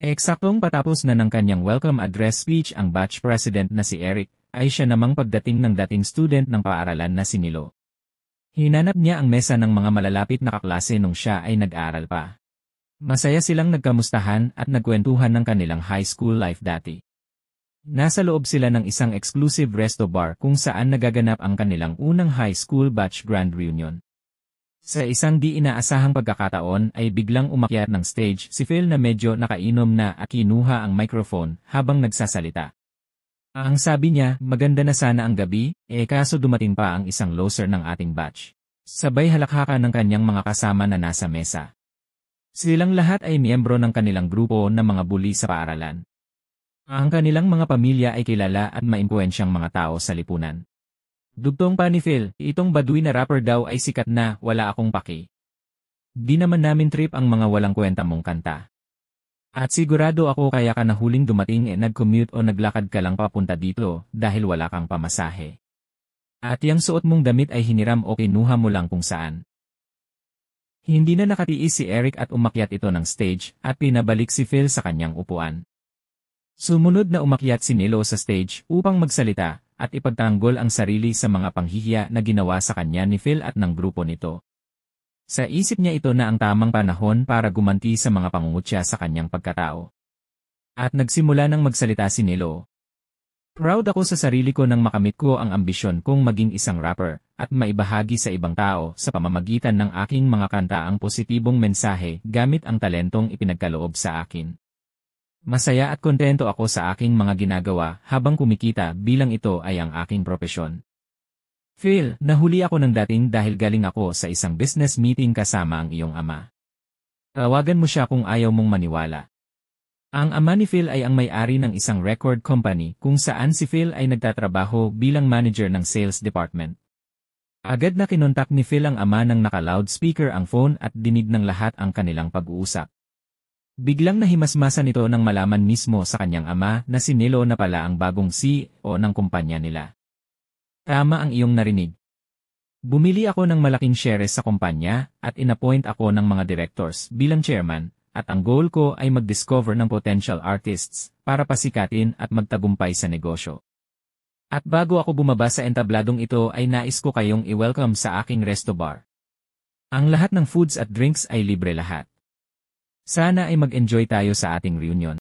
Eksaktong patapos na ng kanyang welcome address speech ang batch president na si Eric, ay siya namang pagdating ng dating student ng paaralan na si Nilo. Hinanap niya ang mesa ng mga malalapit na kaklase nung siya ay nag-aaral pa. Masaya silang nagkamustahan at nagkwentuhan ng kanilang high school life dati. Nasa loob sila ng isang exclusive resto bar kung saan nagaganap ang kanilang unang high school batch grand reunion. Sa isang di inaasahang pagkakataon ay biglang umakyat ng stage si Phil na medyo nakainom na at kinuha ang microphone habang nagsasalita. Ang sabi niya, maganda na sana ang gabi, kaso dumating pa ang isang loser ng ating batch. Sabay halakhakan ng kanyang mga kasama na nasa mesa. Silang lahat ay miyembro ng kanilang grupo ng mga bully sa paaralan. Ang kanilang mga pamilya ay kilala at maimpluwensyang mga tao sa lipunan. Dugtong pa ni Phil, itong baduy na rapper daw ay sikat na, wala akong paki. Di naman namin trip ang mga walang kwenta mong kanta. At sigurado ako kaya ka nahuling dumating nag-commute o naglakad ka lang papunta dito dahil wala kang pamasahe. At yung suot mong damit ay hiniram o kinuha mo lang kung saan. Hindi na nakatiis si Eric at umakyat ito ng stage at pinabalik si Phil sa kanyang upuan. Sumunod na umakyat si Nilo sa stage upang magsalita at ipagtanggol ang sarili sa mga panghihiya na ginawa sa kanya ni Phil at ng grupo nito. Sa isip niya ito na ang tamang panahon para gumanti sa mga pangungutya sa kanyang pagkatao. At nagsimula nang magsalita si Nilo. Proud ako sa sarili ko nang makamit ko ang ambisyon kong maging isang rapper at maibahagi sa ibang tao sa pamamagitan ng aking mga kanta ang positibong mensahe gamit ang talentong ipinagkaloob sa akin. Masaya at kontento ako sa aking mga ginagawa habang kumikita bilang ito ay ang aking propesyon. Phil, nahuli ako ng dating dahil galing ako sa isang business meeting kasama ang iyong ama. Tawagan mo siya kung ayaw mong maniwala. Ang ama ni Phil ay ang may-ari ng isang record company kung saan si Phil ay nagtatrabaho bilang manager ng sales department. Agad na kinontak ni Phil ang ama nang naka-loudspeaker ang phone at dinig ng lahat ang kanilang pag-uusap. Biglang nahimasmasan ito nang malaman mismo sa kanyang ama na si Nilo na pala ang bagong CEO ng kumpanya nila. Tama ang iyong narinig. Bumili ako ng malaking shares sa kumpanya at inappoint ako ng mga directors bilang chairman at ang goal ko ay mag-discover ng potential artists para pasikatin at magtagumpay sa negosyo. At bago ako bumaba sa entabladong ito ay nais ko kayong i-welcome sa aking resto bar. Ang lahat ng foods at drinks ay libre lahat. Sana ay mag-enjoy tayo sa ating reunion.